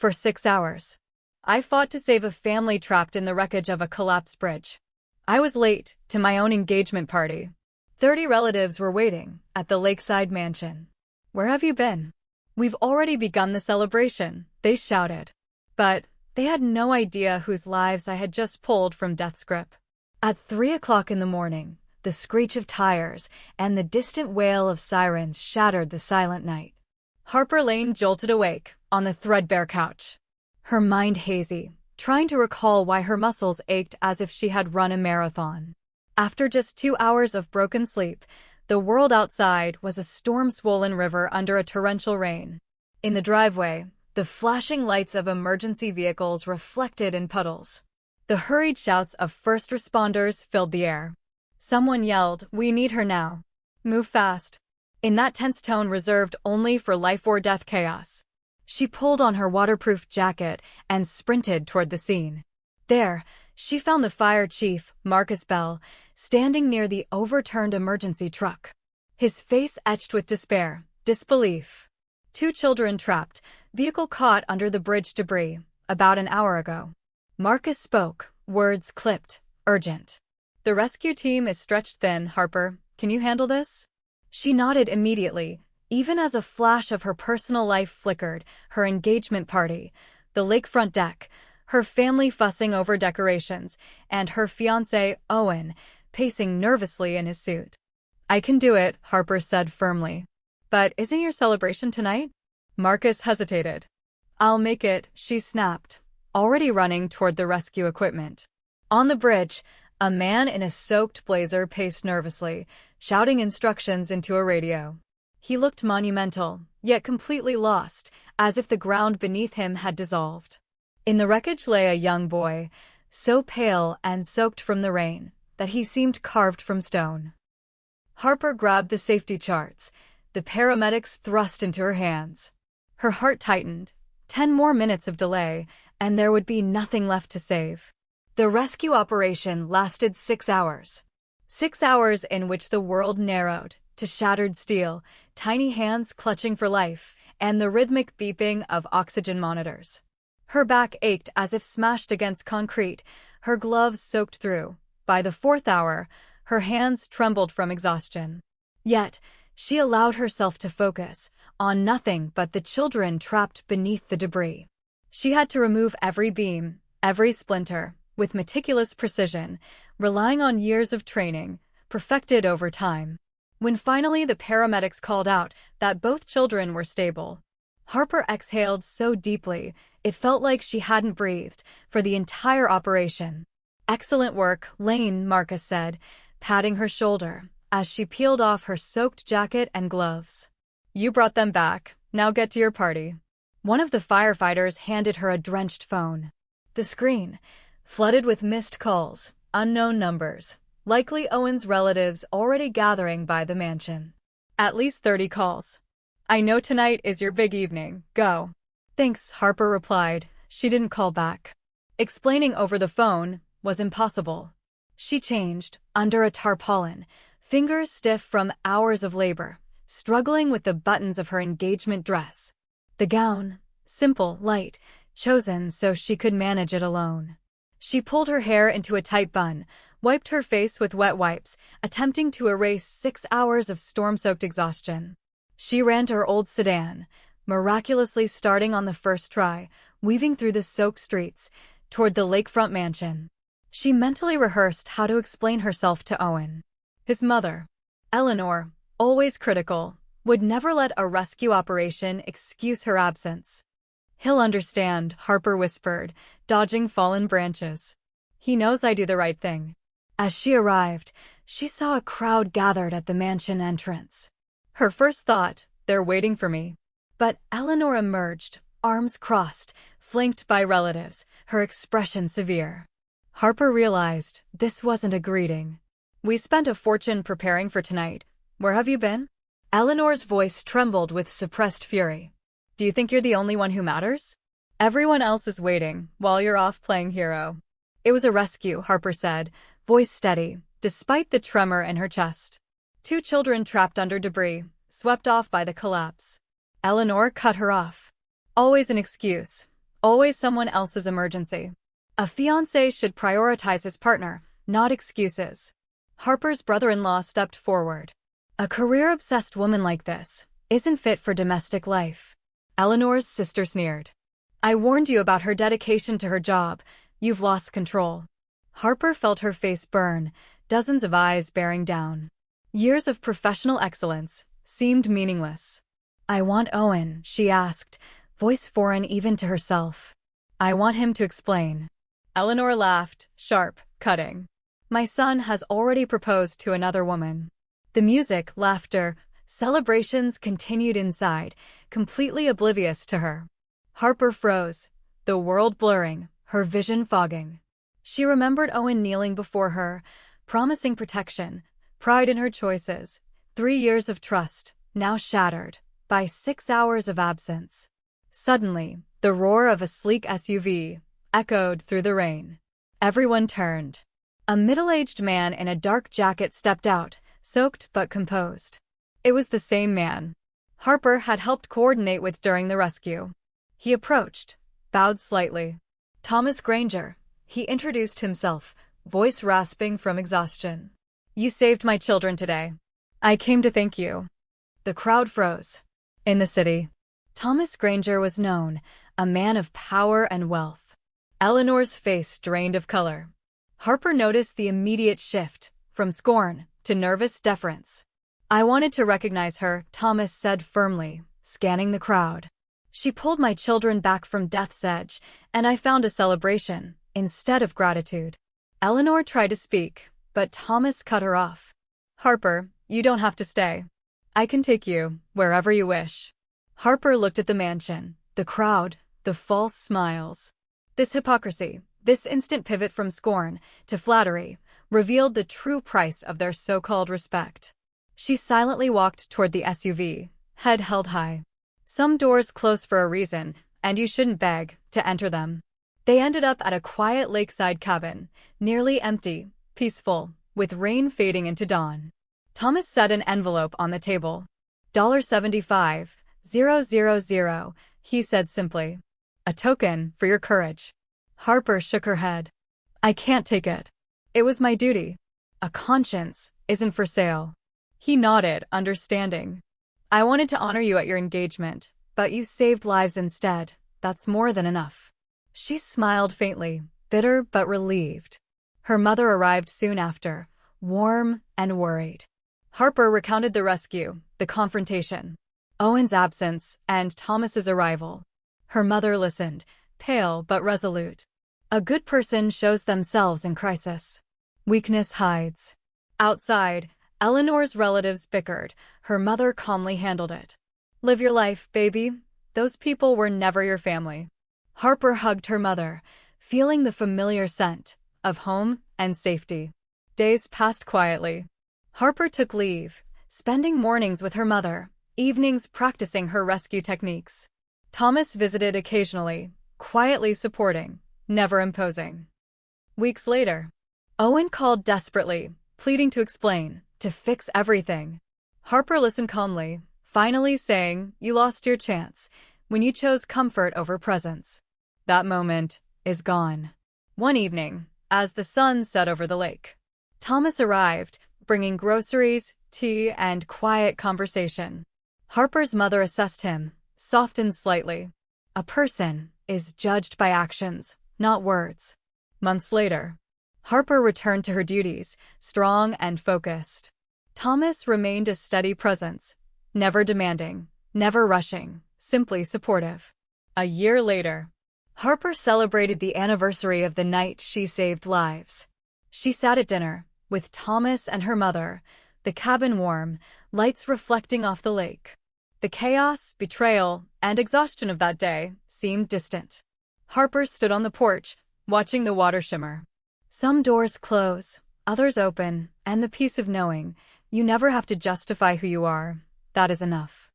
For 6 hours. I fought to save a family trapped in the wreckage of a collapsed bridge. I was late to my own engagement party. 30 relatives were waiting at the lakeside mansion. Where have you been? We've already begun the celebration, they shouted. But they had no idea whose lives I had just pulled from death's grip. At 3 o'clock in the morning, the screech of tires and the distant wail of sirens shattered the silent night. Harper Lane jolted awake on the threadbare couch, her mind hazy, trying to recall why her muscles ached as if she had run a marathon. After just 2 hours of broken sleep, the world outside was a storm-swollen river under a torrential rain. In the driveway, the flashing lights of emergency vehicles reflected in puddles. The hurried shouts of first responders filled the air. Someone yelled, "We need her now. Move fast," in that tense tone reserved only for life-or-death chaos. She pulled on her waterproof jacket and sprinted toward the scene. There, she found the fire chief, Marcus Bell, standing near the overturned emergency truck. His face etched with despair, disbelief. 2 children trapped, vehicle caught under the bridge debris, about an hour ago. Marcus spoke, words clipped, urgent. "The rescue team is stretched thin, Harper. Can you handle this?" She nodded immediately, even as a flash of her personal life flickered, her engagement party, the lakefront deck, her family fussing over decorations, and her fiancé, Owen, pacing nervously in his suit. "I can do it," Harper said firmly. "But isn't your celebration tonight?" Marcus hesitated. "I'll make it," she snapped, already running toward the rescue equipment. On the bridge, a man in a soaked blazer paced nervously, shouting instructions into a radio. He looked monumental, yet completely lost, as if the ground beneath him had dissolved. In the wreckage lay a young boy, so pale and soaked from the rain that he seemed carved from stone. Harper grabbed the safety charts, the paramedics thrust into her hands. Her heart tightened. 10 more minutes of delay, and there would be nothing left to save. The rescue operation lasted 6 hours. 6 hours in which the world narrowed to shattered steel, tiny hands clutching for life, and the rhythmic beeping of oxygen monitors. Her back ached as if smashed against concrete, her gloves soaked through. By the 4th hour, her hands trembled from exhaustion. Yet, she allowed herself to focus on nothing but the children trapped beneath the debris. She had to remove every beam, every splinter, with meticulous precision, relying on years of training, perfected over time. When finally the paramedics called out that both children were stable, Harper exhaled so deeply it felt like she hadn't breathed for the entire operation. "Excellent work, Lane," Marcus said, patting her shoulder as she peeled off her soaked jacket and gloves. "You brought them back. Now get to your party." One of the firefighters handed her a drenched phone. The screen, flooded with missed calls, unknown numbers, likely Owen's relatives already gathering by the mansion. "At least 30 calls. I know tonight is your big evening. Go." "Thanks," Harper replied. She didn't call back. Explaining over the phone was impossible. She changed, under a tarpaulin, fingers stiff from hours of labor, struggling with the buttons of her engagement dress. The gown, simple, light, chosen so she could manage it alone. She pulled her hair into a tight bun, wiped her face with wet wipes, attempting to erase 6 hours of storm-soaked exhaustion. She ran to her old sedan, miraculously starting on the first try, weaving through the soaked streets, toward the lakefront mansion. She mentally rehearsed how to explain herself to Owen. His mother, Eleanor, always critical, would never let a rescue operation excuse her absence. "He'll understand," Harper whispered, dodging fallen branches. "He knows I do the right thing." As she arrived, she saw a crowd gathered at the mansion entrance. Her first thought, "They're waiting for me." But Eleanor emerged, arms crossed, flanked by relatives, her expression severe. Harper realized this wasn't a greeting. "We spent a fortune preparing for tonight. Where have you been?" Eleanor's voice trembled with suppressed fury. "Do you think you're the only one who matters? Everyone else is waiting, while you're off playing hero." "It was a rescue," Harper said, voice steady, despite the tremor in her chest. 2 children trapped under debris, swept off by the collapse. Eleanor cut her off. "Always an excuse. Always someone else's emergency. A fiancé should prioritize his partner, not excuses. Harper's brother-in-law stepped forward. A career-obsessed woman like this isn't fit for domestic life. Eleanor's sister sneered. I warned you about her dedication to her job. You've lost control. Harper felt her face burn, dozens of eyes bearing down. Years of professional excellence seemed meaningless. I want Owen, she asked, voice foreign even to herself. I want him to explain. Eleanor laughed, sharp, cutting. My son has already proposed to another woman. The music, laughter, celebrations continued inside, completely oblivious to her. Harper froze, the world blurring, her vision fogging. She remembered Owen kneeling before her, promising protection, pride in her choices. 3 years of trust, now shattered by 6 hours of absence. Suddenly, the roar of a sleek SUV echoed through the rain. Everyone turned. A middle-aged man in a dark jacket stepped out, soaked but composed. It was the same man Harper had helped coordinate with during the rescue. He approached, bowed slightly. Thomas Granger, he introduced himself, voice rasping from exhaustion. You saved my children today. I came to thank you. The crowd froze. In the city, Thomas Granger was known, a man of power and wealth. Eleanor's face drained of color. Harper noticed the immediate shift, from scorn to nervous deference. I wanted to recognize her, Thomas said firmly, scanning the crowd. She pulled my children back from death's edge, and I found a celebration, instead of gratitude. Eleanor tried to speak, but Thomas cut her off. Harper, you don't have to stay. I can take you, wherever you wish. Harper looked at the mansion, the crowd, the false smiles. This hypocrisy, this instant pivot from scorn to flattery, revealed the true price of their so-called respect. She silently walked toward the SUV, head held high. Some doors close for a reason, and you shouldn't beg to enter them. They ended up at a quiet lakeside cabin, nearly empty, peaceful, with rain fading into dawn. Thomas set an envelope on the table. $75,000, he said simply. A token for your courage. Harper shook her head. I can't take it. It was my duty. A conscience isn't for sale. He nodded, understanding. I wanted to honor you at your engagement, but you saved lives instead. That's more than enough. She smiled faintly, bitter but relieved. Her mother arrived soon after, warm and worried. Harper recounted the rescue, the confrontation, Owen's absence, and Thomas's arrival. Her mother listened, pale but resolute. A good person shows themselves in crisis. Weakness hides. Outside, Eleanor's relatives bickered. Her mother calmly handled it. Live your life, baby. Those people were never your family. Harper hugged her mother, feeling the familiar scent of home and safety. Days passed quietly. Harper took leave, spending mornings with her mother, evenings practicing her rescue techniques. Thomas visited occasionally, quietly supporting, never imposing. Weeks later, Owen called desperately, pleading to explain, to fix everything. Harper listened calmly, finally saying, "You lost your chance when you chose comfort over presence. That moment is gone." One evening, as the sun set over the lake, Thomas arrived, bringing groceries, tea, and quiet conversation. Harper's mother assessed him, softened slightly. A person is judged by actions, not words. Months later, Harper returned to her duties, strong and focused. Thomas remained a steady presence, never demanding, never rushing, simply supportive. A year later, Harper celebrated the anniversary of the night she saved lives. She sat at dinner, with Thomas and her mother, the cabin warm, lights reflecting off the lake. The chaos, betrayal, and exhaustion of that day seemed distant. Harper stood on the porch, watching the water shimmer. Some doors close, others open, and the peace of knowing you never have to justify who you are, that is enough.